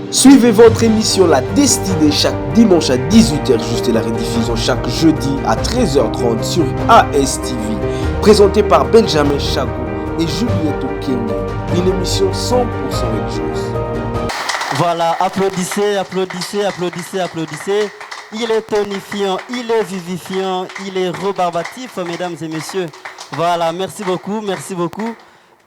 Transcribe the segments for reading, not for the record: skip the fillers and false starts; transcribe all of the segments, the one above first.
Suivez votre émission La Destinée chaque dimanche à 18h, juste, et la rediffusion chaque jeudi à 13h30 sur ASTV. Présentée par Benjamin Chago et Juliette Okenge. Une émission 100% religieuse. Voilà, applaudissez, applaudissez, applaudissez, applaudissez. Il est tonifiant, il est vivifiant, il est rebarbatif, mesdames et messieurs. Voilà, merci beaucoup, merci beaucoup.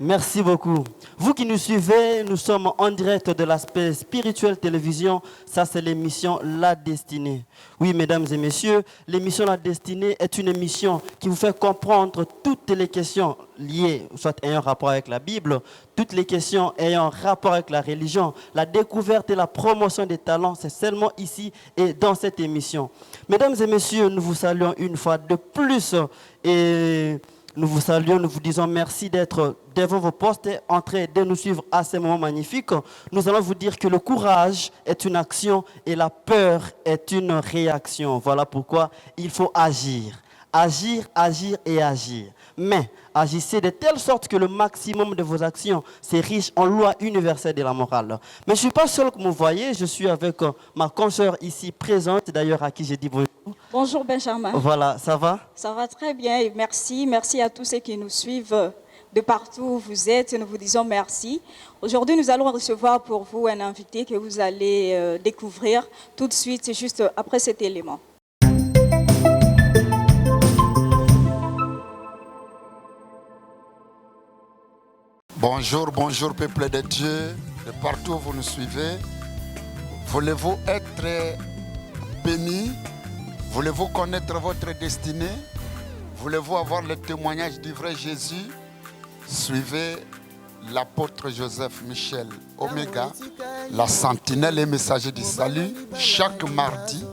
Merci beaucoup. Vous qui nous suivez, nous sommes en direct de l'aspect spirituel télévision. Ça, c'est l'émission La Destinée. Oui, mesdames et messieurs, l'émission La Destinée est une émission qui vous fait comprendre toutes les questions liées, soit ayant rapport avec la Bible, toutes les questions ayant rapport avec la religion, la découverte et la promotion des talents. C'est seulement ici et dans cette émission. Mesdames et messieurs, nous vous saluons une fois de plus et nous vous saluons, nous vous disons merci d'être devant vos postes et entrer, de nous suivre à ces moments magnifiques. Nous allons vous dire que le courage est une action et la peur est une réaction. Voilà pourquoi il faut agir. Agir, agir et agir. Mais agissez de telle sorte que le maximum de vos actions c'est riche en loi universelle de la morale. Mais je ne suis pas seul, comme vous voyez, je suis avec ma consoeur ici présente, d'ailleurs à qui j'ai dit bonjour. Bonjour Benjamin. Voilà, ça va? Ça va très bien et merci. Merci à tous ceux qui nous suivent de partout où vous êtes. Nous vous disons merci. Aujourd'hui, nous allons recevoir pour vous un invité que vous allez découvrir tout de suite, juste après cet élément. Bonjour, bonjour peuple de Dieu, de partout où vous nous suivez. Voulez-vous être béni? Voulez-vous connaître votre destinée? Voulez-vous avoir le témoignage du vrai Jésus? Suivez l'apôtre Joseph Michel Omega, la sentinelle et messager du salut, chaque mardi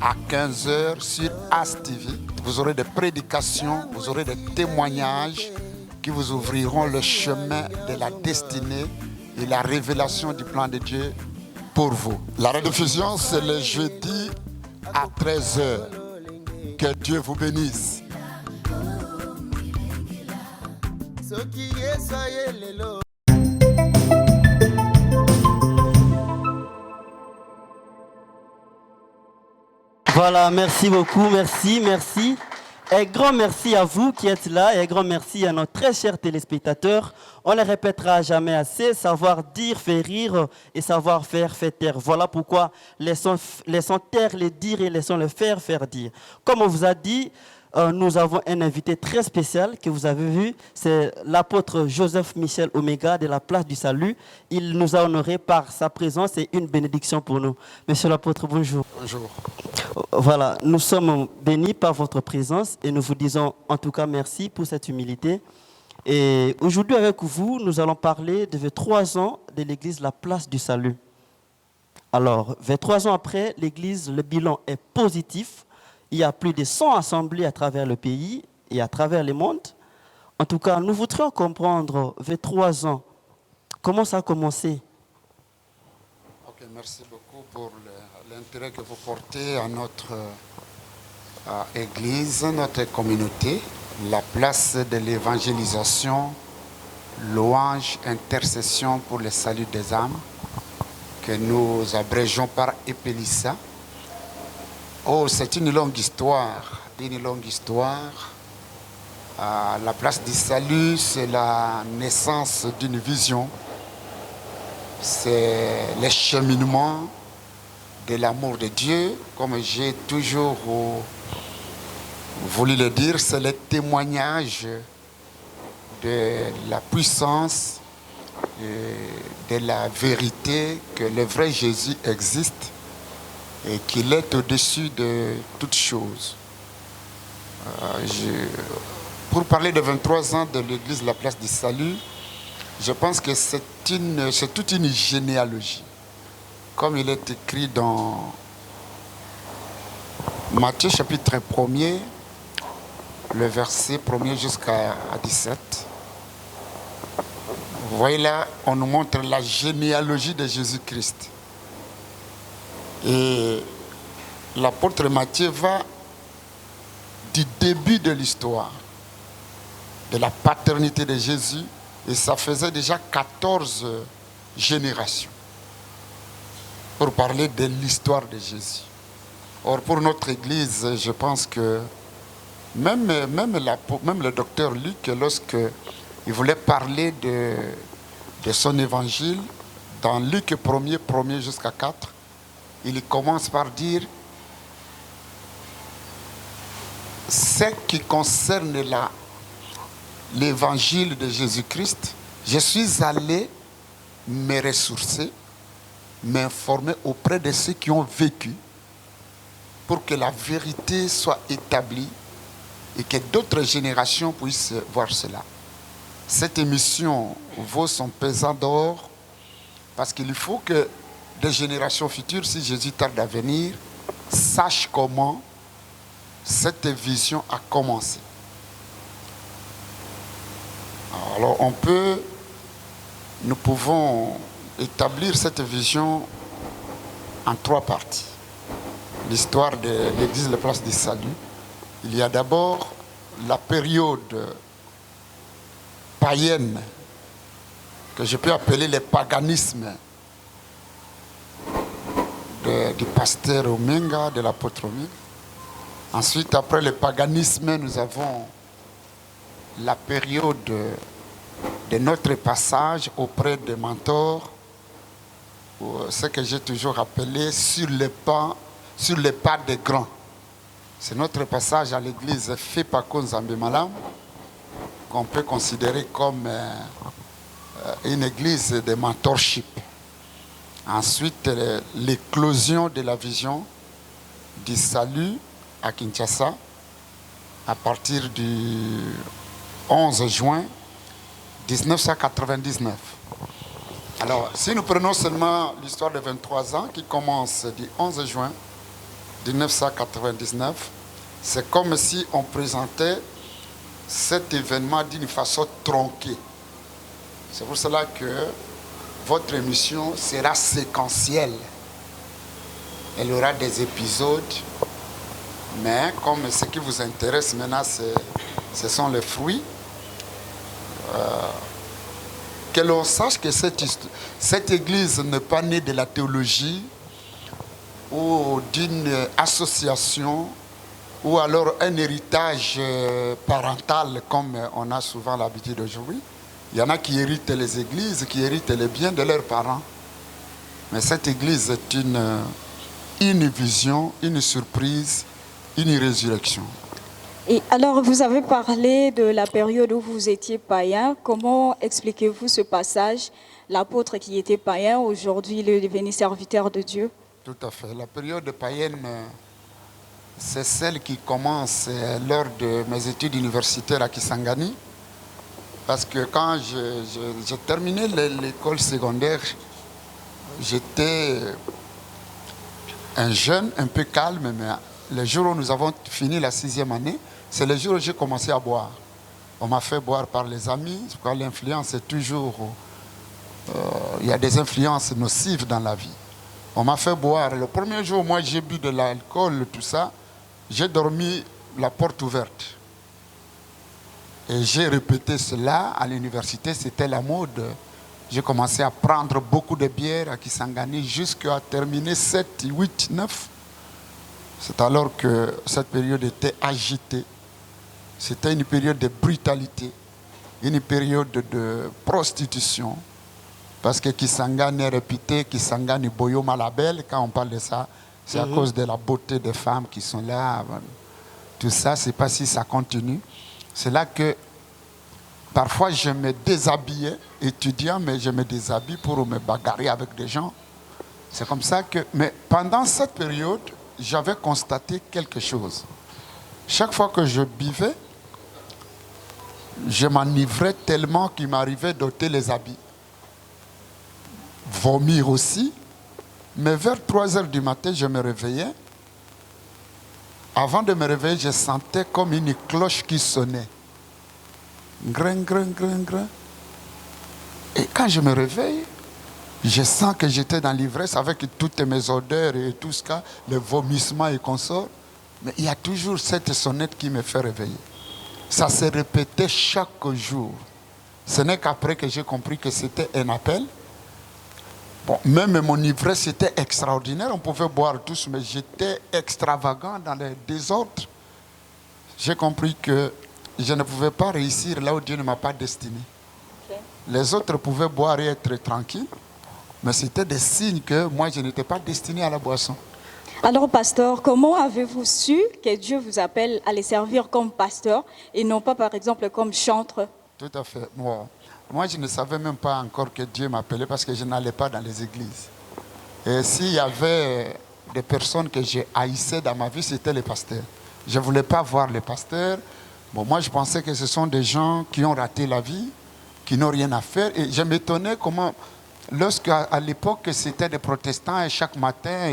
à 15h sur ASTV. Vous aurez des prédications, vous aurez des témoignages qui vous ouvriront le chemin de la destinée et la révélation du plan de Dieu pour vous. La rediffusion, c'est le jeudi à 13h. Que Dieu vous bénisse. Voilà, merci beaucoup, merci, merci. Un grand merci à vous qui êtes là et un grand merci à nos très chers téléspectateurs. On ne répétera jamais assez, savoir dire fait rire et savoir faire fait taire. Voilà pourquoi laissons taire les dire et laissons le faire dire. Comme on vous a dit, nous avons un invité très spécial que vous avez vu, c'est l'apôtre Joseph Michel Omega de la Place du Salut. Il nous a honorés par sa présence et une bénédiction pour nous. Monsieur l'apôtre, bonjour. Bonjour. Voilà, nous sommes bénis par votre présence et nous vous disons en tout cas merci pour cette humilité. Et aujourd'hui avec vous, nous allons parler de 23 ans de l'église La Place du Salut. Alors, 23 ans après, l'église, le bilan est positif. Il y a plus de 100 assemblées à travers le pays et à travers le monde. En tout cas, nous voudrions comprendre, 23 ans, comment ça a commencé? Ok, merci beaucoup pour l'intérêt que vous portez à notre église, notre communauté, la place de l'évangélisation, louange, intercession pour le salut des âmes, que nous abrégeons par Epélissa. Oh, c'est une longue histoire, la place du salut, c'est la naissance d'une vision. C'est le cheminement de l'amour de Dieu, comme j'ai toujours voulu le dire, c'est le témoignage de la puissance, de la vérité que le vrai Jésus existe et qu'il est au-dessus de toutes choses. Pour parler de 23 ans de l'église La Place du Salut, je pense que c'est toute une généalogie. Comme il est écrit dans Matthieu chapitre 1er, le verset 1er jusqu'à 17. Vous voyez là, on nous montre la généalogie de Jésus-Christ. Et l'apôtre Matthieu va du début de l'histoire, de la paternité de Jésus, et ça faisait déjà 14 générations. pour parler de l'histoire de Jésus. Or, pour notre Église, je pense que même le docteur Luc, lorsqu'il voulait parler de son évangile, dans Luc 1er jusqu'à 4, il commence par dire ce qui concerne l'évangile de Jésus-Christ. Je suis allé me ressourcer, m'informer auprès de ceux qui ont vécu pour que la vérité soit établie et que d'autres générations puissent voir cela. Cette émission vaut son pesant d'or parce qu'il faut que des générations futures, si Jésus tarde à venir, sachent comment cette vision a commencé. Alors nous pouvons établir cette vision en 3 parties. L'histoire de l'Église, la place du salut. Il y a d'abord la période païenne, que je peux appeler le paganisme du pasteur Omenga, de l'apôtre Omenga. Ensuite, après le paganisme, nous avons la période de notre passage auprès des mentors, ce que j'ai toujours appelé sur les pas des grands. C'est notre passage à l'église Fepako Nzambe Malam, qu'on peut considérer comme une église de mentorship. Ensuite, l'éclosion de la vision du salut à Kinshasa, à partir du 11 juin 1999. Alors, si nous prenons seulement l'histoire de 23 ans qui commence du 11 juin 1999, c'est comme si on présentait cet événement d'une façon tronquée. C'est pour cela que votre émission sera séquentielle. Elle aura des épisodes, mais comme ce qui vous intéresse maintenant, ce sont les fruits, que l'on sache que cette église n'est pas née de la théologie ou d'une association ou alors un héritage parental comme on a souvent l'habitude aujourd'hui. Il y en a qui héritent les églises, qui héritent les biens de leurs parents. Mais cette église est une vision, une surprise, une résurrection. Et alors, vous avez parlé de la période où vous étiez païen. Comment expliquez-vous ce passage? L'apôtre qui était païen, aujourd'hui, il est devenu serviteur de Dieu. Tout à fait. La période païenne, c'est celle qui commence lors de mes études universitaires à Kisangani. Parce que quand j'ai terminé l'école secondaire, j'étais un jeune, un peu calme, mais le jour où nous avons fini la 6e année, c'est le jour où j'ai commencé à boire. On m'a fait boire par les amis, parce que l'influence est toujours... il y a des influences nocives dans la vie. On m'a fait boire. Le premier jour, moi, j'ai bu de l'alcool, tout ça. J'ai dormi la porte ouverte. Et j'ai répété cela à l'université, c'était la mode. J'ai commencé à prendre beaucoup de bière à Kisangani jusqu'à terminer 7, 8, 9. C'est alors que cette période était agitée. C'était une période de brutalité, une période de prostitution. Parce que Kisangani est réputé, Kisangani Boyo Malabel, quand on parle de ça, c'est à cause de la beauté des femmes qui sont là. Tout ça, c'est pas si ça continue. C'est là que parfois je me déshabillais, étudiant, mais je me déshabille pour me bagarrer avec des gens. C'est comme ça que... Mais pendant cette période, j'avais constaté quelque chose. Chaque fois que je buvais, je m'enivrais tellement qu'il m'arrivait d'ôter les habits. Vomir aussi. Mais vers 3 heures du matin, je me réveillais. Avant de me réveiller, je sentais comme une cloche qui sonnait. Grain, grain, grain, grain. Et quand je me réveille, je sens que j'étais dans l'ivresse avec toutes mes odeurs et tout ce cas, le vomissement et consort. Mais il y a toujours cette sonnette qui me fait réveiller. Ça se répétait chaque jour. Ce n'est qu'après que j'ai compris que c'était un appel. Bon, même mon ivresse était extraordinaire. On pouvait boire tous, mais j'étais extravagant dans les désordres. J'ai compris que je ne pouvais pas réussir là où Dieu ne m'a pas destiné. Okay. Les autres pouvaient boire et être tranquilles, mais c'était des signes que moi, je n'étais pas destiné à la boisson. Alors, pasteur, comment avez-vous su que Dieu vous appelle à les servir comme pasteur et non pas, par exemple, comme chantre? Tout à fait. Moi, je ne savais même pas encore que Dieu m'appelait parce que je n'allais pas dans les églises. Et s'il y avait des personnes que j'ai haïssées dans ma vie, c'était les pasteurs. Je ne voulais pas voir les pasteurs. Bon, moi, je pensais que ce sont des gens qui ont raté la vie, qui n'ont rien à faire. Et je m'étonnais comment, lorsqu'à l'époque, c'était des protestants, et chaque matin,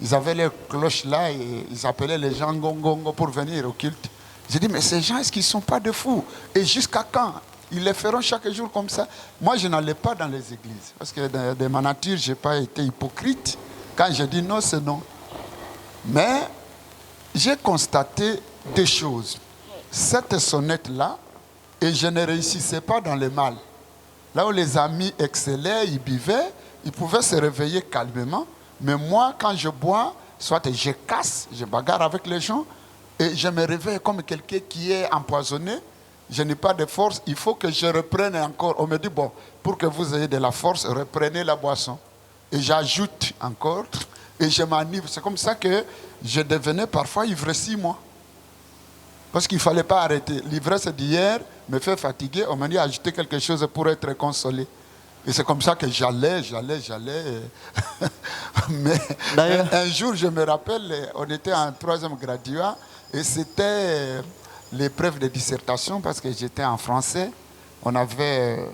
ils avaient leurs cloches là, et ils appelaient les gens gongongo pour venir au culte. J'ai dit, mais ces gens, est-ce qu'ils ne sont pas de fous? Et jusqu'à quand? Ils les feront chaque jour comme ça. Moi, je n'allais pas dans les églises. Parce que de ma nature, je n'ai pas été hypocrite. Quand je dis non, c'est non. Mais j'ai constaté deux choses. Cette sonnette-là, et je ne réussissais pas dans le mal. Là où les amis excellaient, ils buvaient, ils pouvaient se réveiller calmement. Mais moi, quand je bois, soit je casse, je bagarre avec les gens, et je me réveille comme quelqu'un qui est empoisonné. Je n'ai pas de force, il faut que je reprenne encore. On me dit, bon, pour que vous ayez de la force, reprenez la boisson. Et j'ajoute encore, et je m'enivre. C'est comme ça que je devenais parfois ivre-ci, moi. Parce qu'il ne fallait pas arrêter. L'ivresse d'hier me fait fatiguer. On m'a dit ajouter quelque chose pour être consolé. Et c'est comme ça que j'allais. Mais un jour, je me rappelle, on était en 3e graduat et c'était l'épreuve de dissertation parce que j'étais en français. On avait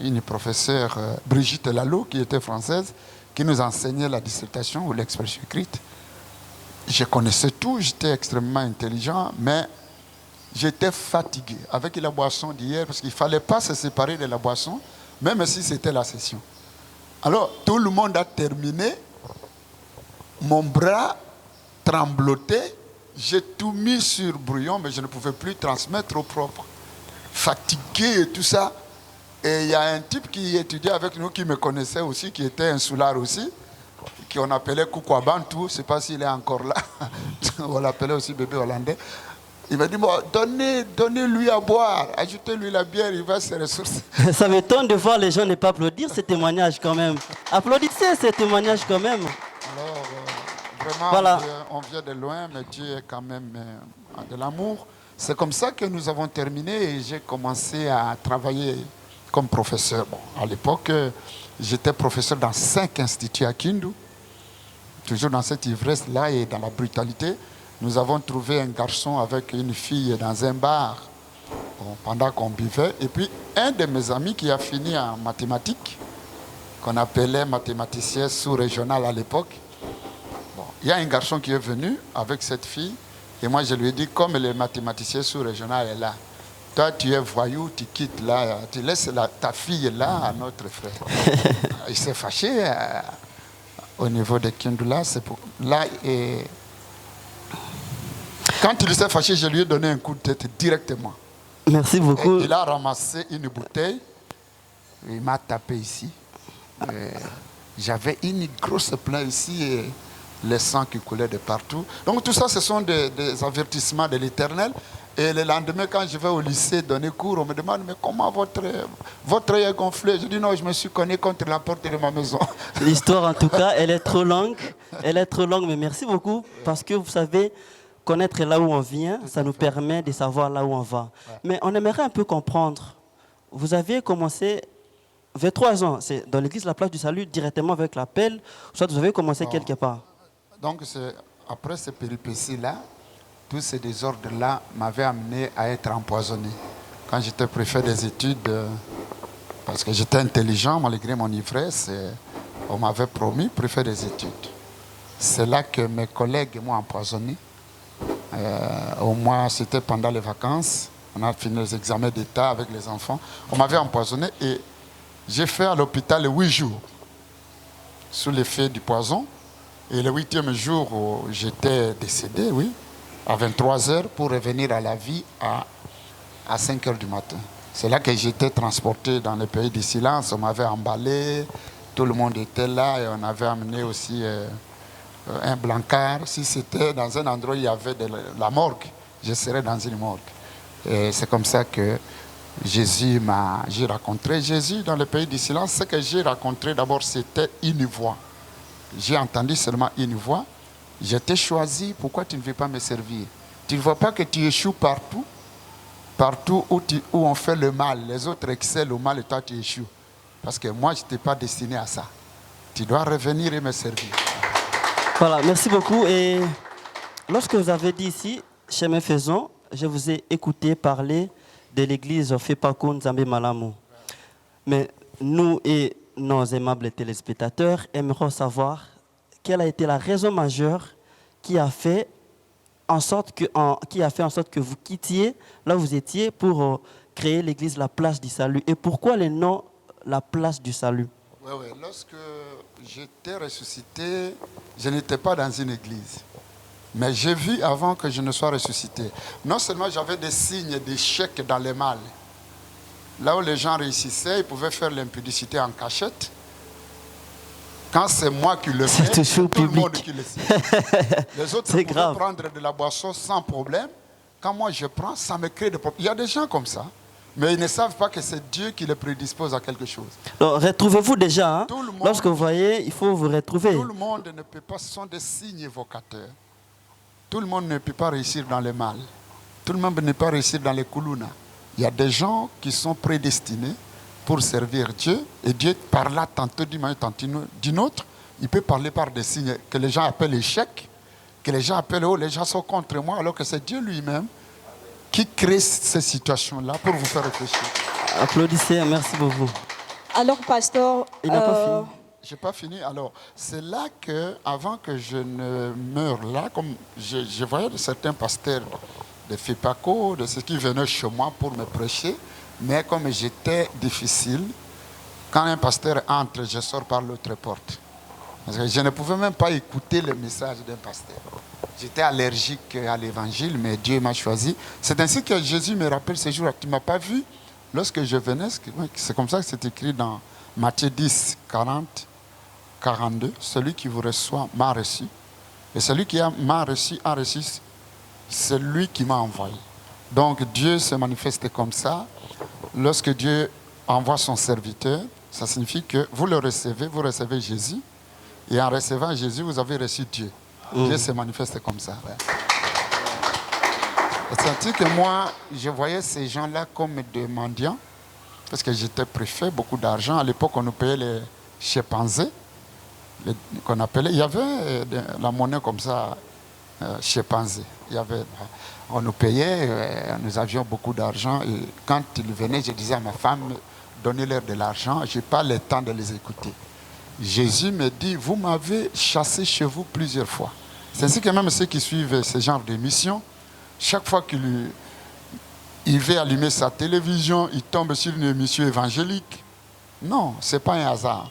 une professeure, Brigitte Lalo, qui était française, qui nous enseignait la dissertation ou l'expression écrite. Je connaissais tout, j'étais extrêmement intelligent, mais j'étais fatigué avec la boisson d'hier parce qu'il ne fallait pas se séparer de la boisson, même si c'était la session. Alors, tout le monde a terminé. Mon bras tremblotait. J'ai tout mis sur brouillon, mais je ne pouvais plus transmettre au propre. Fatigué et tout ça. Et il y a un type qui étudiait avec nous, qui me connaissait aussi, qui était un soulard aussi, qu'on appelait Koukouabantou. Je ne sais pas s'il est encore là. On l'appelait aussi bébé hollandais. Il m'a dit, bon, donnez-lui à boire, ajoutez-lui la bière, il va se ressourcer. Ça m'étonne de voir les gens ne pas applaudir ce témoignage quand même. Applaudissez ce témoignage quand même. Alors, vraiment, voilà. on vient de loin, mais Dieu est quand même de l'amour. C'est comme ça que nous avons terminé et j'ai commencé à travailler comme professeur. Bon, à l'époque, j'étais professeur dans 5 instituts à Kindu, toujours dans cette ivresse-là et dans la brutalité. Nous avons trouvé un garçon avec une fille dans un bar pendant qu'on buvait. Et puis, un de mes amis qui a fini en mathématiques, qu'on appelait mathématicien sous-régional à l'époque. Bon, il y a un garçon qui est venu avec cette fille. Et moi, je lui ai dit, comme le mathématicien sous-régional est là, toi, tu es voyou, tu quittes là, tu laisses ta fille là à notre frère. Il s'est fâché au niveau de Kindula. Là, et quand il s'est fâché, je lui ai donné un coup de tête directement. Merci beaucoup. Et il a ramassé une bouteille. Il m'a tapé ici. J'avais une grosse plaie ici et le sang qui coulait de partout. Donc tout ça, ce sont des avertissements de l'Éternel. Et le lendemain, quand je vais au lycée donner cours, on me demande, mais comment votre œil est gonflé? Je dis, non, je me suis cogné contre la porte de ma maison. L'histoire, en tout cas, elle est trop longue. Elle est trop longue, mais merci beaucoup. Parce que vous savez, connaître là où on vient, ça nous permet de savoir là où on va. Ouais. Mais on aimerait un peu comprendre. Vous aviez commencé vers 3 ans, c'est dans l'église La Place du Salut, directement avec l'appel, soit vous avez commencé quelque part? Donc, après ces péripéties-là, tous ces désordres-là m'avaient amené à être empoisonné. Quand j'étais préfet des études, parce que j'étais intelligent malgré mon ivresse, on m'avait promis préfet des études. C'est là que mes collègues m'ont empoisonné. Au moins, c'était pendant les vacances. On a fini les examens d'État avec les enfants. On m'avait empoisonné et j'ai fait à l'hôpital 8 jours sous l'effet du poison. Et le 8e jour, j'étais décédé, oui, à 23 heures pour revenir à la vie à 5 heures du matin. C'est là que j'étais transporté dans le pays du silence. On m'avait emballé Tout le monde était là et on avait amené aussi un blancard. Si c'était dans un endroit où il y avait de la morgue, je serais dans une morgue. Et c'est comme ça que j'ai rencontré Jésus dans le pays du silence. Ce que j'ai rencontré d'abord, c'était une voix. J'ai entendu seulement une voix. Je t'ai choisi, pourquoi tu ne veux pas me servir? Tu ne vois pas que tu échoues partout? Partout où on fait le mal, les autres excellent au mal et toi tu échoues. Parce que moi, je ne t'ai pas destiné à ça. Tu dois revenir et me servir. Voilà, merci beaucoup. Et lorsque vous avez dit ici, chemin faisant, je vous ai écouté parler de l'église Fepako Nzambe Malamu. Mais nous et nos aimables téléspectateurs aimeront savoir quelle a été la raison majeure qui a fait en sorte que vous quittiez là où vous étiez pour créer l'église La Place du Salut. Et pourquoi le nom La Place du Salut? Oui. Lorsque j'étais ressuscité, je n'étais pas dans une église. Mais j'ai vu avant que je ne sois ressuscité. Non seulement j'avais des signes d'échec dans le mal. Là où les gens réussissaient, ils pouvaient faire l'impudicité en cachette. Quand c'est moi qui le fais, c'est tout le monde qui le sait. Les autres pouvaient prendre de la boisson sans problème. Quand moi je prends, ça me crée des problèmes. Il y a des gens comme ça, mais ils ne savent pas que c'est Dieu qui les prédispose à quelque chose. Alors, retrouvez-vous déjà. Hein? Lorsque vous voyez, il faut vous retrouver. Tout le monde ne peut pas, ce sont des signes évocateurs. Tout le monde ne peut pas réussir dans le mal. Tout le monde ne peut pas réussir dans les koulouna. Il y a des gens qui sont prédestinés pour servir Dieu. Et Dieu par là, tantôt d'une manière, tantôt d'une autre. Il peut parler par des signes que les gens appellent échecs, que les gens appellent, oh, les gens sont contre moi, alors que c'est Dieu lui-même qui crée ces situations-là pour vous faire réfléchir. Applaudissez, merci beaucoup. Alors, pasteur... Il n'a pas fini. Je n'ai pas fini. Alors, c'est là que, avant que je ne meure là, comme je voyais certains pasteurs de Fepako, de ceux qui venaient chez moi pour me prêcher, mais comme j'étais difficile, quand un pasteur entre, je sors par l'autre porte. Parce que je ne pouvais même pas écouter le message d'un pasteur. J'étais allergique à l'évangile, mais Dieu m'a choisi. C'est ainsi que Jésus me rappelle ce jour-là. Tu ne m'as pas vu lorsque je venais. C'est comme ça que c'est écrit dans Matthieu 10, 40, 42. Celui qui vous reçoit m'a reçu. Et celui qui m'a reçu a reçu celui qui m'a envoyé. Donc Dieu se manifeste comme ça. Lorsque Dieu envoie son serviteur, ça signifie que vous recevez Jésus. Et en recevant Jésus, vous avez reçu Dieu. Dieu se manifeste comme ça. C'est-à-dire que moi, je voyais ces gens-là comme des mendiants, parce que j'étais préfet, beaucoup d'argent. À l'époque, on nous payait les chimpanzés, qu'on appelait. Il y avait la monnaie comme ça, chimpanzé. On nous payait, nous avions beaucoup d'argent. Et quand ils venaient, je disais à ma femme, donnez-leur de l'argent. Je n'ai pas le temps de les écouter. Jésus me dit, vous m'avez chassé chez vous plusieurs fois. C'est ainsi que même ceux qui suivent ce genre d'émission, chaque fois qu'il veut allumer sa télévision, il tombe sur une émission évangélique. Non, ce n'est pas un hasard.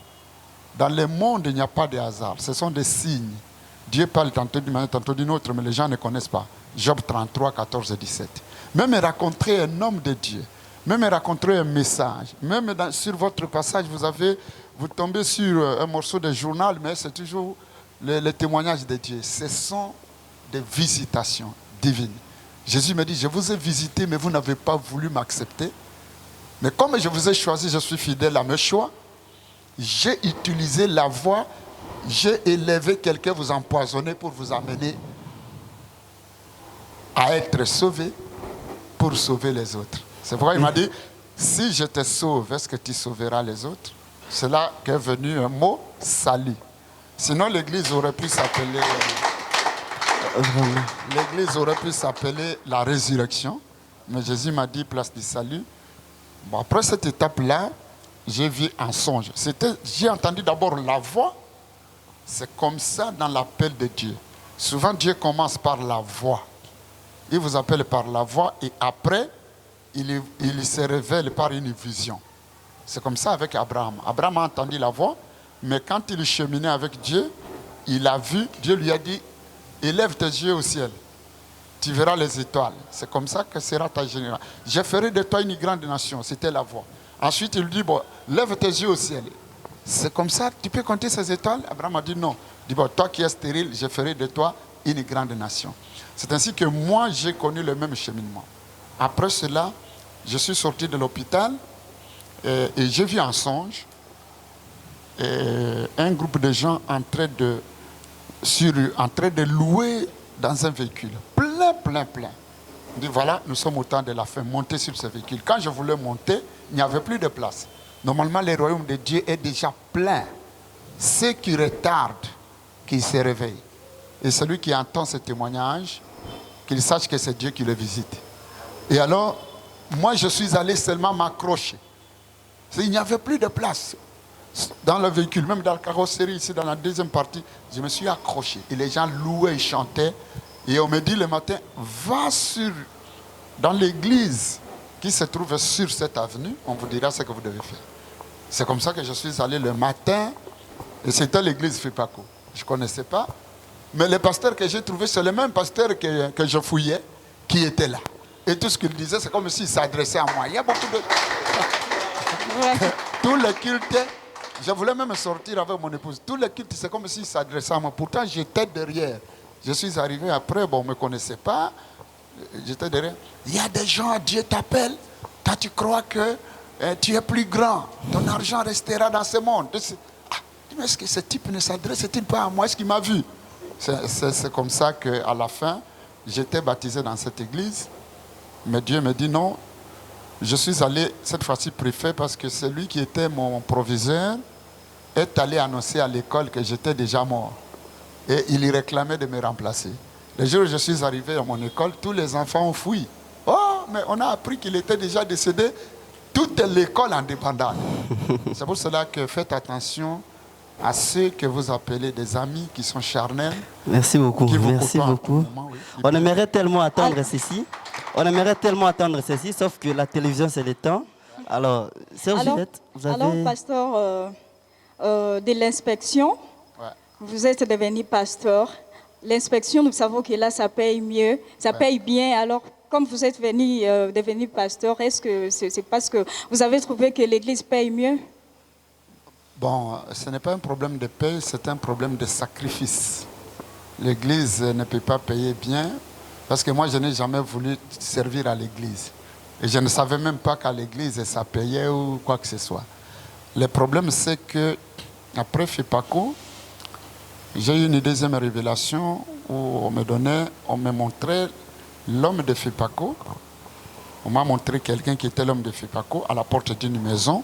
Dans le monde, il n'y a pas de hasard. Ce sont des signes. Dieu parle tantôt d'une manière, tantôt d'une autre, mais les gens ne connaissent pas. Job 33, 14 et 17. Même raconter un homme de Dieu, même raconter un message, même sur votre passage, vous tombez sur un morceau de journal, mais c'est toujours le témoignage de Dieu. Ce sont des visitations divines. Jésus me dit, je vous ai visité, mais vous n'avez pas voulu m'accepter. Mais comme je vous ai choisi, je suis fidèle à mes choix. J'ai utilisé la voix, j'ai élevé quelqu'un, vous empoisonner pour vous amener à être sauvé pour sauver les autres. C'est pourquoi il m'a dit, si je te sauve, est-ce que tu sauveras les autres? C'est là qu'est venu un mot, salut. Sinon, l'église aurait pu s'appeler... L'église aurait pu s'appeler la résurrection. Mais Jésus m'a dit, place du salut. Bon, après cette étape-là, j'ai vu un songe. J'ai entendu d'abord la voix. C'est comme ça dans l'appel de Dieu. Souvent, Dieu commence par la voix. Il vous appelle par la voix et après, il se révèle par une vision. C'est comme ça avec Abraham. Abraham a entendu la voix, mais quand il cheminait avec Dieu, il a vu, Dieu lui a dit, élève tes yeux au ciel, tu verras les étoiles. C'est comme ça que sera ta génération. Je ferai de toi une grande nation, c'était la voix. Ensuite, il dit, bon, lève tes yeux au ciel. c'est comme ça, tu peux compter ces étoiles? Abraham a dit non. Il dit, bon, toi qui es stérile, je ferai de toi une grande nation. C'est ainsi que moi, j'ai connu le même cheminement. Après cela, je suis sorti de l'hôpital et j'ai vu en songe un groupe de gens en train de louer dans un véhicule. Plein. Il dit, voilà, nous sommes au temps de la fin, montez sur ce véhicule. Quand je voulais monter, il n'y avait plus de place. Normalement, le royaume de Dieu est déjà plein. Ceux qui retardent, qui se réveillent. Et celui qui entend ce témoignage, qu'il sache que c'est Dieu qui le visite. Et alors, moi, je suis allé seulement m'accrocher. Il n'y avait plus de place dans le véhicule, même dans la carrosserie, ici dans la deuxième partie. Je me suis accroché. Et les gens louaient et chantaient. Et on me dit le matin, va dans l'église qui se trouve sur cette avenue, on vous dira ce que vous devez faire. C'est comme ça que je suis allé le matin, et c'était l'église Fipaco. Je ne connaissais pas, mais le pasteur que j'ai trouvé, c'est le même pasteur que je fouillais, qui était là. Et tout ce qu'il disait, c'est comme s'il s'adressait à moi. Il y a beaucoup de... Tout le culte, je voulais même sortir avec mon épouse. Tout le culte, c'est comme s'il s'adressait à moi. Pourtant, j'étais derrière. Je suis arrivé après, bon, on ne me connaissait pas. J'étais derrière. Il y a des gens, Dieu t'appelle. Toi, tu crois que tu es plus grand. Ton argent restera dans ce monde. Mais est-ce que ce type ne s'adresse-t-il pas à moi? Est-ce qu'il m'a vu? C'est comme ça qu'à la fin, j'étais baptisé dans cette église. Mais Dieu me dit non. Je suis allé cette fois-ci préfet parce que celui qui était mon proviseur est allé annoncer à l'école que j'étais déjà mort. Et il y réclamait de me remplacer. Le jour où je suis arrivé à mon école, tous les enfants ont fui. Oh, mais on a appris qu'il était déjà décédé. Toute l'école en débandade. C'est pour cela que faites attention à ceux que vous appelez des amis qui sont charnels. Merci beaucoup. Merci beaucoup. Moment, oui. On aimerait tellement attendre ceci. Sauf que la télévision, c'est le temps. Alors, Sœur Juliette, vous avez... Alors, pasteur de l'inspection, vous êtes devenu pasteur. L'inspection, nous savons que là, ça paye mieux, ça paye bien. Alors, comme vous êtes devenu pasteur, est-ce que c'est parce que vous avez trouvé que l'Église paye mieux? Bon, ce n'est pas un problème de paye, c'est un problème de sacrifice. L'Église ne peut pas payer bien, parce que moi, je n'ai jamais voulu servir à l'Église. Et je ne savais même pas qu'à l'Église, ça payait ou quoi que ce soit. Le problème, c'est que après FIPACO, j'ai eu une deuxième révélation où on me montrait l'homme de FIPACO. On m'a montré quelqu'un qui était l'homme de FIPACO à la porte d'une maison.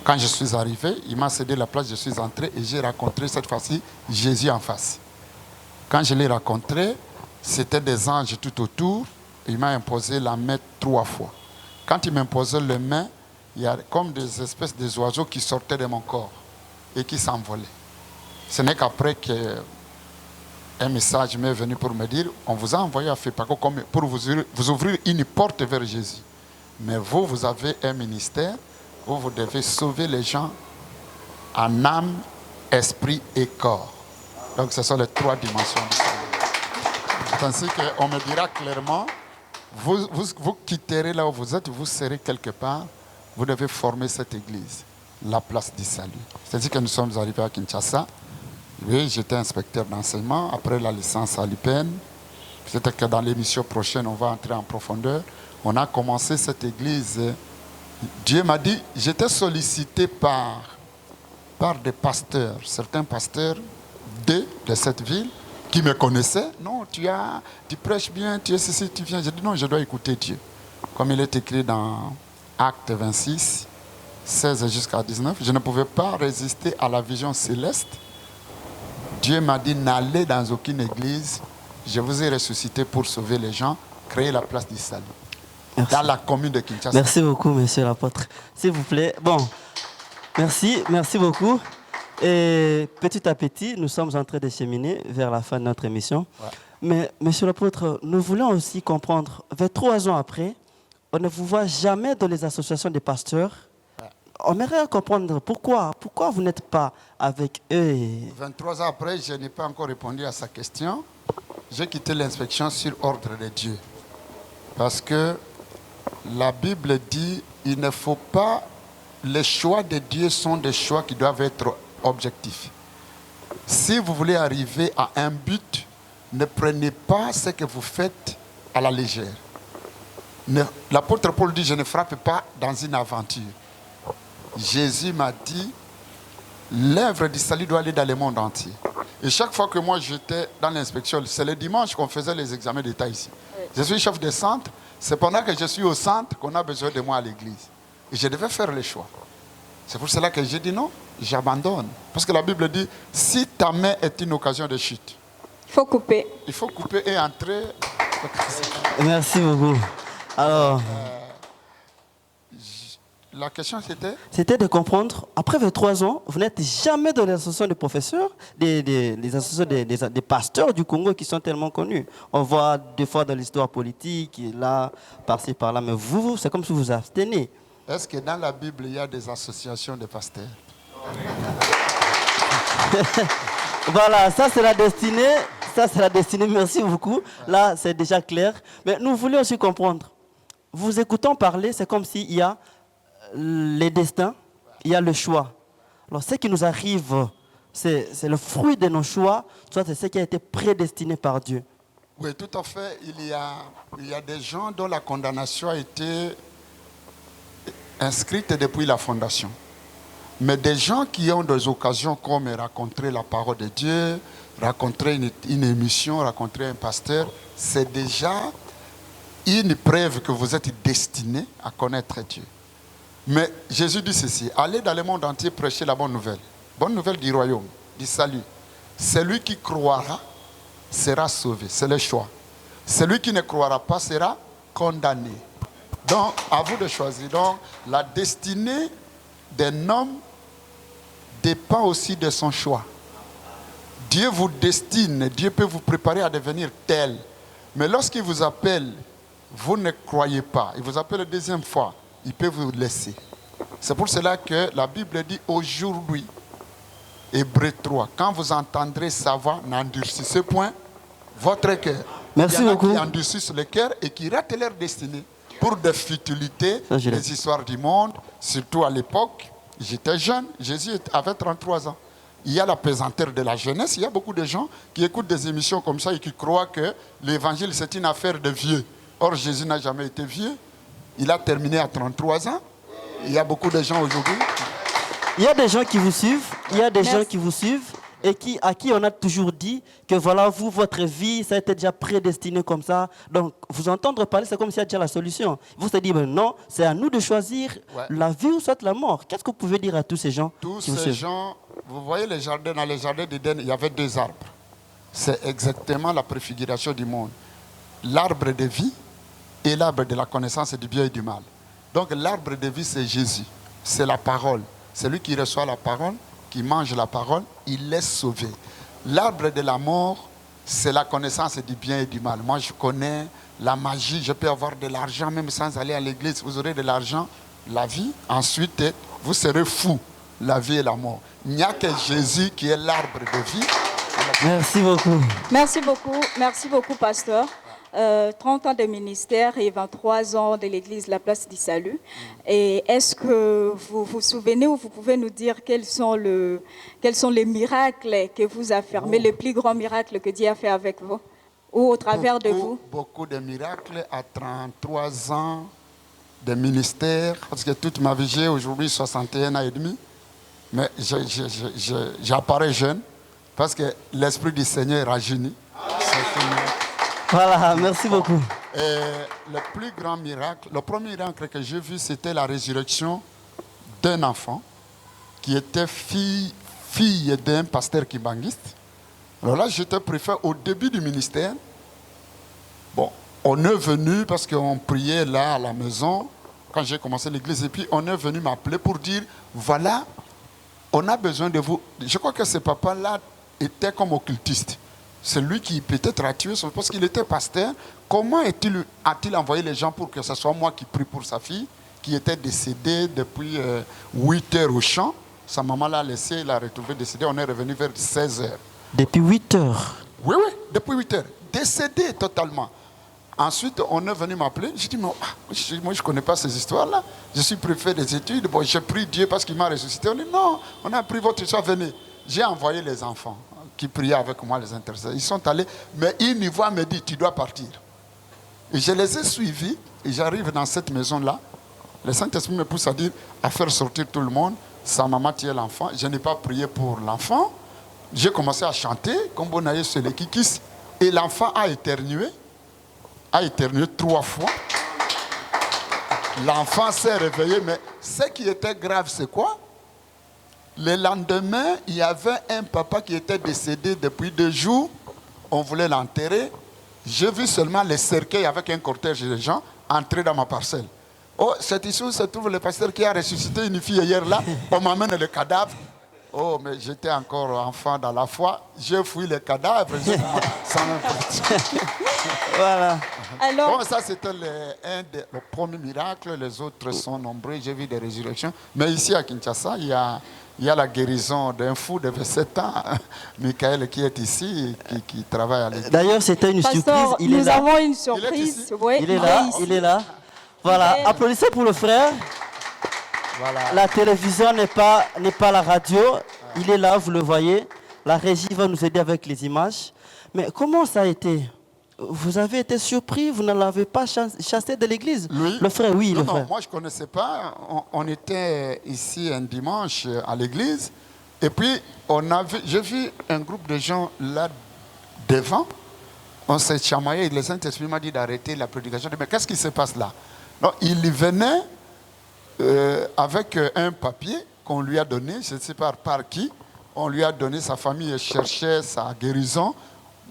Quand je suis arrivé, il m'a cédé la place, je suis entré et j'ai rencontré cette fois-ci Jésus en face. Quand je l'ai rencontré, c'était des anges tout autour. Il m'a imposé la main 3 fois. Quand il m'imposait la main, il y a comme des espèces d'oiseaux qui sortaient de mon corps et qui s'envolaient. Ce n'est qu'après qu'un message m'est venu pour me dire, on vous a envoyé à FIPACO pour vous ouvrir une porte vers Jésus. Mais vous avez un ministère où vous devez sauver les gens en âme, esprit et corps. Donc ce sont les 3 dimensions du salut. C'est ainsi qu'on me dira clairement, vous quitterez là où vous êtes, vous serez quelque part, vous devez former cette église, la place du salut. C'est-à-dire que nous sommes arrivés à Kinshasa. Oui, j'étais inspecteur d'enseignement après la licence à l'UPN. Peut-être que dans l'émission prochaine, on va entrer en profondeur. On a commencé cette église. Dieu m'a dit, j'étais sollicité par des pasteurs, certains pasteurs de cette ville qui me connaissaient. Non, tu prêches bien, tu es ceci, tu viens. J'ai dit non, je dois écouter Dieu. Comme il est écrit dans Acte 26, 16 jusqu'à 19, je ne pouvais pas résister à la vision céleste. Dieu m'a dit, n'allez dans aucune église. Je vous ai ressuscité pour sauver les gens, créer la place du salut. Merci. Dans la commune de Kinshasa. Merci beaucoup, monsieur l'apôtre. S'il vous plaît. Bon, merci beaucoup. Et petit à petit, nous sommes en train de cheminer vers la fin de notre émission. Ouais. Mais, monsieur l'apôtre, nous voulons aussi comprendre, 23 ans après, on ne vous voit jamais dans les associations des pasteurs. Ouais. On aimerait comprendre pourquoi vous n'êtes pas avec eux. 23 ans après, je n'ai pas encore répondu à sa question. J'ai quitté l'inspection sur ordre de Dieu. Parce que la Bible dit, il ne faut pas... Les choix de Dieu sont des choix qui doivent être objectif. Si vous voulez arriver à un but, ne prenez pas ce que vous faites à la légère. L'apôtre Paul dit, je ne frappe pas dans une aventure. Jésus m'a dit, l'œuvre du salut doit aller dans le monde entier. Et chaque fois que moi j'étais dans l'inspection, c'est le dimanche qu'on faisait les examens d'État ici. Je suis chef de centre, c'est pendant que je suis au centre qu'on a besoin de moi à l'église. Et je devais faire le choix. C'est pour cela que j'ai dit non, j'abandonne. Parce que la Bible dit, si ta main est une occasion de chute, Il faut couper. il faut couper et entrer. Merci beaucoup. Alors, La question c'était c'était de comprendre, après 23 ans, vous n'êtes jamais dans les associations de professeurs, des associations des pasteurs du Congo qui sont tellement connus. On voit des fois dans l'histoire politique, là, par-ci, par-là, mais vous, c'est comme si vous vous abstenez. est-ce que dans la Bible, il y a des associations de pasteurs? Voilà, ça c'est la destinée. Ça c'est la destinée, merci beaucoup. Là, c'est déjà clair. Mais nous voulons aussi comprendre. Vous écoutons parler, c'est comme s'il y a les destins, il y a le choix. Alors, ce qui nous arrive, c'est le fruit de nos choix, soit c'est ce qui a été prédestiné par Dieu. Oui, tout à fait. Il y a des gens dont la condamnation a été inscrite depuis la fondation. Mais des gens qui ont des occasions comme raconter la parole de Dieu, raconter une émission, raconter un pasteur, c'est déjà une preuve que vous êtes destiné à connaître Dieu. Mais Jésus dit ceci, allez dans le monde entier prêcher la bonne nouvelle du royaume, du salut. Celui qui croira sera sauvé, c'est le choix. Celui qui ne croira pas sera condamné. Donc, à vous de choisir. Donc, la destinée d'un homme dépend aussi de son choix. Dieu vous destine, Dieu peut vous préparer à devenir tel. Mais lorsqu'il vous appelle, vous ne croyez pas. Il vous appelle la deuxième fois, il peut vous laisser. C'est pour cela que la Bible dit aujourd'hui, Hébreux 3, quand vous entendrez sa voix, n'endurcissez point votre cœur. Merci Il y en a beaucoup. qui endurcissent le cœur et qui ratent leur destinée pour des futilités, des histoires du monde, surtout à l'époque. J'étais jeune, Jésus avait 33 ans. Il y a la pesanteur de la jeunesse, il y a beaucoup de gens qui écoutent des émissions comme ça et qui croient que l'évangile c'est une affaire de vieux. Or Jésus n'a jamais été vieux, il a terminé à 33 ans. Il y a beaucoup de gens aujourd'hui. Il y a des gens qui vous suivent, il y a des Merci. gens qui vous suivent et à qui on a toujours dit que voilà, vous, votre vie, ça a été déjà prédestiné comme ça. Donc, vous entendre parler, c'est comme s'il y a déjà la solution. Vous se dites, ben non, c'est à nous de choisir la vie ou soit la mort. Qu'est-ce que vous pouvez dire à tous ces gens Tous qui vous ces suivent? gens, vous voyez les jardins, dans les jardins d'Éden, il y avait 2 arbres. C'est exactement la préfiguration du monde. L'arbre de vie et l'arbre de la connaissance du bien et du mal. Donc l'arbre de vie, c'est Jésus. C'est la parole. Celui qui reçoit la parole, qui mange la parole, il est sauvé. L'arbre de la mort, c'est la connaissance du bien et du mal. Moi, je connais la magie. Je peux avoir de l'argent même sans aller à l'église. Vous aurez de l'argent, la vie. Ensuite, vous serez fou. La vie et la mort. Il n'y a que Jésus qui est l'arbre de vie. Merci beaucoup. Merci beaucoup, pasteur. 30 ans de ministère et 23 ans de l'église La Place du Salut. Et est-ce que vous vous souvenez ou vous pouvez nous dire quels sont les miracles que vous affirmez, les plus grands miracles que Dieu a fait avec vous ou au travers de vous? Beaucoup de miracles à 33 ans de ministère. Parce que toute ma vie, j'ai aujourd'hui 61 ans et demi. Mais j'apparais jeune parce que l'Esprit du Seigneur rajeunit. Voilà, merci beaucoup. Et le plus grand miracle, le premier miracle que j'ai vu, c'était la résurrection d'un enfant qui était fille d'un pasteur kibanguiste. Alors là, j'étais préfet au début du ministère. Bon, on est venu parce qu'on priait là à la maison quand j'ai commencé l'église. Et puis on est venu m'appeler pour dire, voilà, on a besoin de vous. Je crois que ce papa-là était comme occultiste. C'est lui qui peut-être a tué, parce qu'il était pasteur. Comment a-t-il envoyé les gens pour que ce soit moi qui prie pour sa fille, qui était décédée depuis 8 heures au champ? Sa maman l'a laissé, l'a retrouvé décédée. On est revenu vers 16 heures. Depuis 8 heures. Oui, depuis 8 heures. Décédée totalement. Ensuite, on est venu m'appeler. J'ai dit, moi, je ne connais pas ces histoires-là. Je suis préfet des études. Bon, j'ai prié Dieu parce qu'il m'a ressuscité. On dit, non, on a pris votre histoire, venez. J'ai envoyé les enfants qui priaient avec moi, les intercesseurs. Ils sont allés, mais une voix me dit, tu dois partir. Et je les ai suivis, et j'arrive dans cette maison-là. Le Saint-Esprit me pousse à faire sortir tout le monde. Sa maman tient l'enfant. Je n'ai pas prié pour l'enfant. J'ai commencé à chanter, comme Bonaye sur les kikis. Et l'enfant a éternué 3 fois. L'enfant s'est réveillé, mais ce qui était grave, c'est quoi? Le lendemain, il y avait un papa qui était décédé depuis 2 jours. On voulait l'enterrer. J'ai vu seulement les cercueils avec un cortège de gens entrer dans ma parcelle. Oh, c'est ici où se trouve le pasteur qui a ressuscité une fille hier là. On m'amène le cadavre. Oh, mais j'étais encore enfant dans la foi. J'ai fouillé les cadavres. Voilà. Alors, bon, ça c'était le premier miracle. Les autres sont nombreux. J'ai vu des résurrections. Mais ici à Kinshasa, il y a la guérison d'un fou de 27 ans, Michael, qui est ici, qui travaille à l'église. D'ailleurs, c'était une pasteur, surprise. Il est nous là. avons une surprise. Oui, Il est là. ici. Il est là. Voilà. Applaudissez pour le frère. Voilà. La télévision n'est pas la radio. Il est là, vous le voyez. La régie va nous aider avec les images. Mais comment ça a été? Vous avez été surpris, vous ne l'avez pas chassé de l'église? Lui? Le frère, oui, le frère. Non, moi je ne connaissais pas. On était ici un dimanche à l'église. Et puis, j'ai vu un groupe de gens là devant. On s'est chamaillé. Le Saint-Esprit m'a dit d'arrêter la prédication. Mais qu'est-ce qui se passe là? Non, il venait avec un papier qu'on lui a donné, je ne sais pas par qui. On lui a donné, sa famille cherchait sa guérison.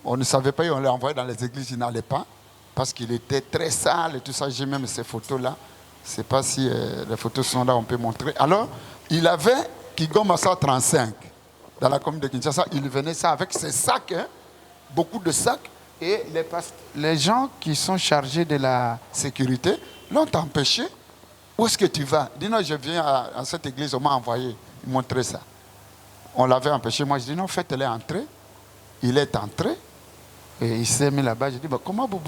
On ne savait pas, on l'a envoyé dans les églises, il n'allait pas. Parce qu'il était très sale et tout ça. J'ai même ces photos-là. Je ne sais pas si les photos sont là, on peut montrer. Alors, il avait Kigomasa 35 dans la commune de Kinshasa. Il venait ça avec ses sacs, hein, beaucoup de sacs. Et les gens qui sont chargés de la sécurité l'ont empêché. Où est-ce que tu vas? Il dit non, je viens à cette église, on m'a envoyé. Il montrait ça. On l'avait empêché. Moi, je dis non, faites-le entrer. Il est entré. Et il s'est mis là-bas. Je dis, comment vous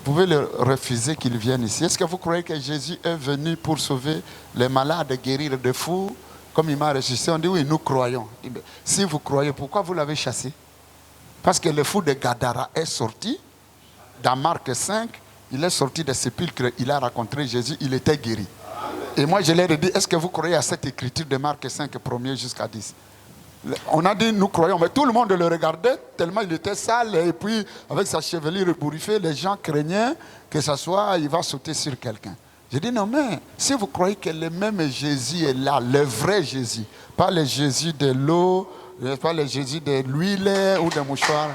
pouvez le refuser qu'il vienne ici? Est-ce que vous croyez que Jésus est venu pour sauver les malades, guérir des fous, comme il m'a ressuscité? On dit, oui, nous croyons. Dit, si vous croyez, pourquoi vous l'avez chassé? Parce que le fou de Gadara est sorti. Dans Marc 5, il est sorti des sépulcres, il a rencontré Jésus, il était guéri. Et moi, je leur ai dit, est-ce que vous croyez à cette écriture de Marc 5, 1er jusqu'à 10? On a dit, nous croyons, mais tout le monde le regardait tellement il était sale et puis avec sa chevelure ébouriffée, les gens craignaient que ça soit, il va sauter sur quelqu'un. J'ai dit, non, mais si vous croyez que le même Jésus est là, le vrai Jésus, pas le Jésus de l'eau, pas le Jésus de l'huile ou des mouchoirs,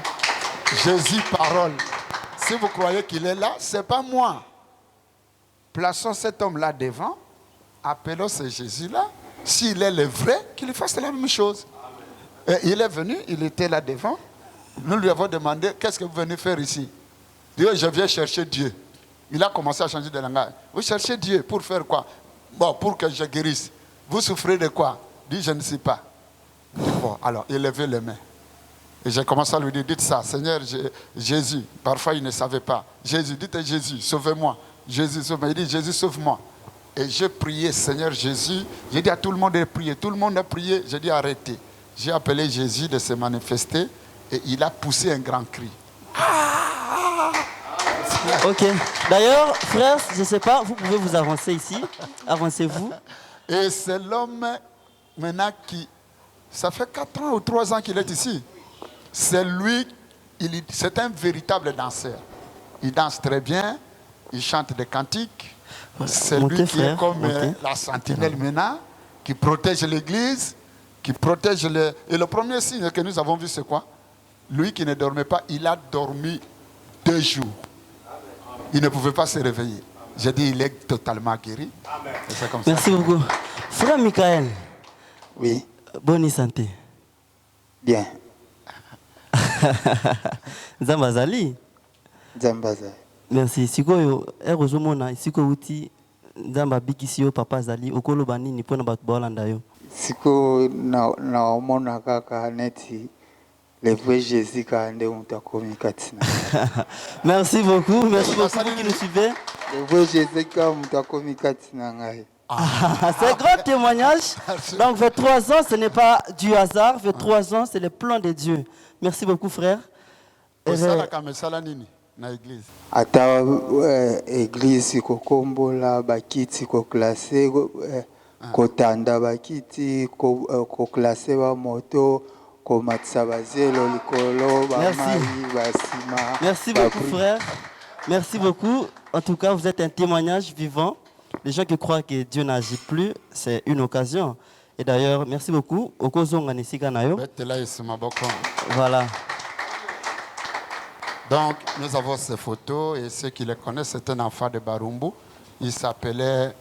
Jésus parole. Si vous croyez qu'il est là, ce n'est pas moi. Plaçons cet homme-là devant, appelons ce Jésus-là. S'il est le vrai, qu'il fasse la même chose. Et il est venu, il était là devant. Nous lui avons demandé, qu'est-ce que vous venez faire ici? Il dit, je viens chercher Dieu. Il a commencé à changer de langage. Vous cherchez Dieu pour faire quoi? Bon, pour que je guérisse. Vous souffrez de quoi? Il dit, je ne sais pas. Il dit, bon, alors, il levait les mains. Et j'ai commencé à lui dire, dites ça, Seigneur Jésus. Parfois, il ne savait pas. Jésus, dites Jésus, sauvez-moi. Jésus, sauve-moi. Il dit, Jésus, sauve-moi. Et j'ai prié, Seigneur Jésus. J'ai dit à tout le monde de prier. Tout le monde a prié. J'ai dit, arrêtez. J'ai appelé Jésus de se manifester et il a poussé un grand cri. Ok. D'ailleurs, frère, je ne sais pas, vous pouvez vous avancer ici. Avancez-vous. Et c'est l'homme maintenant qui... Ça fait 4 ans ou 3 ans qu'il est ici. C'est lui, c'est un véritable danseur. Il danse très bien, il chante des cantiques. C'est lui qui est comme la sentinelle maintenant, qui protège l'église, qui protège les... Et le premier signe que nous avons vu, c'est quoi? Lui qui ne dormait pas, il a dormi 2 jours. Il ne pouvait pas se réveiller. J'ai dit, il est totalement guéri. C'est comme Merci ça. beaucoup. Frère Michael. Oui. Bonne santé. Bien. Zambazali. Zambaza. Merci. Sikoyo, erozomona, siko uti, Zamba bikisio papa zali, okolo bani ni pona bat bolanda yo. Siku naomona kaka neti Le vrai Jésus quand on t'a commis katina. Merci beaucoup vous qui nous suivez. Le vrai Jésus quand on t'a commis katina ngai. C'est un grand témoignage. Donc 23 ans, ce n'est pas du hasard. 23 ans, c'est le plan de Dieu. Merci beaucoup frère. osalaka misala nini na église? Ata église kokombola bakiti ko classé kotanda bakiti ko classé ba moto ko matisa bazelo likolo ba mai basima. Merci beaucoup frère. Merci beaucoup. En tout cas, vous êtes un témoignage vivant. Les gens qui croient que Dieu n'agit plus, c'est une occasion. Et d'ailleurs, merci beaucoup. Voilà. Donc, nous avons ces photos et ceux qui les connaissent, c'est un enfant de Barumbu. Il s'appelait...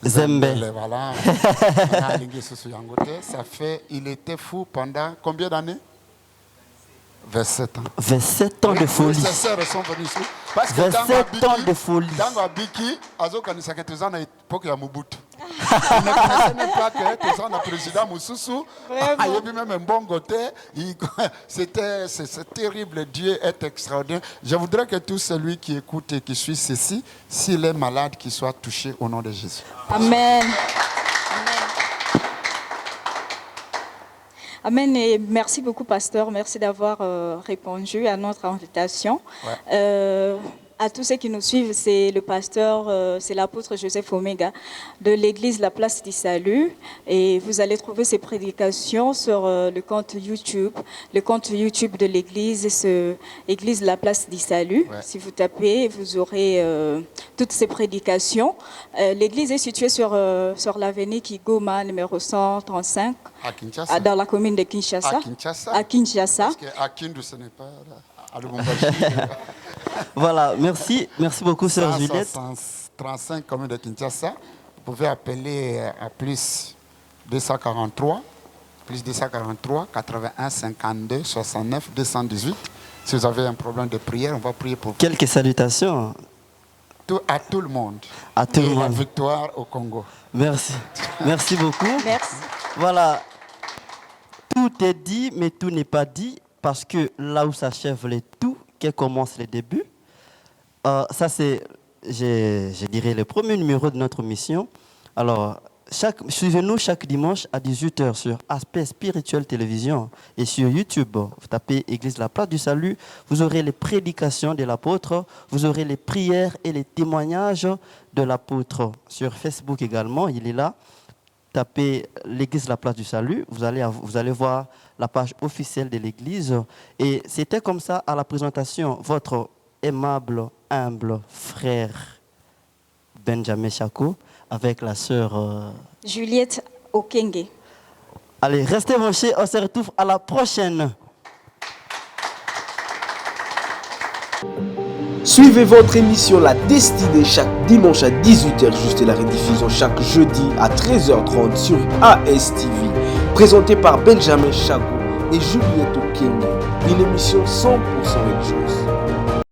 Zembe. Voilà. Ça fait... Il était fou pendant combien d'années? 27 ans. 27 ans de folie. Ses sœurs sont venues ici. Parce que 27 ans de folie. Dans Abiki, Azokanisaka Tezan à l'époque de Mobutu. On ne connaissait même pas que Tezan a président Moussoussou. Il y avait même un bon côté. C'est terrible. Dieu est extraordinaire. Je voudrais que tout celui qui écoute et qui suit ceci, s'il est malade, qu'il soit touché au nom de Jésus. Amen. Amen et merci beaucoup, pasteur. Merci d'avoir répondu à notre invitation. Ouais. À tous ceux qui nous suivent, c'est le pasteur, c'est l'apôtre Joseph Omega de l'église La Place du Salut. Et vous allez trouver ses prédications sur le compte YouTube de l'église, église La Place du Salut. Ouais. Si vous tapez, vous aurez toutes ces prédications. L'église est située sur l'avenue Kigoma, numéro 135, à Kinshasa. Dans la commune de Kinshasa. À Kinshasa. Parce qu'à Kindu, ce n'est pas à Lubumbashi. Voilà, merci beaucoup, sœur Juliette. 35 communes de Kinshasa. Vous pouvez appeler à plus 243, 81 52 69 218. Si vous avez un problème de prière, on va prier pour vous. Quelques salutations. À tout le monde. À tout le monde. La victoire au Congo. Merci. Merci beaucoup. Merci. Voilà. Tout est dit, mais tout n'est pas dit, parce que là où s'achève le tout, que commence le début. Ça, c'est, je dirais, le premier numéro de notre mission. Alors, suivez-nous chaque dimanche à 18h sur Aspect Spirituel Télévision et sur YouTube. Vous tapez Église La Place du Salut. Vous aurez les prédications de l'apôtre. Vous aurez les prières et les témoignages de l'apôtre. Sur Facebook également, il est là. Tapez l'église La Place du Salut, vous allez voir la page officielle de l'église. Et c'était comme ça à la présentation, votre aimable, humble frère Benjamin Chako avec la sœur Juliette Okenge. Allez, restez branchés, on se retrouve à la prochaine. Suivez votre émission La Destinée chaque dimanche à 18h, juste la rediffusion chaque jeudi à 13h30 sur ASTV. Présentée par Benjamin Chago et Juliette Okenge. Une émission 100% religieuse.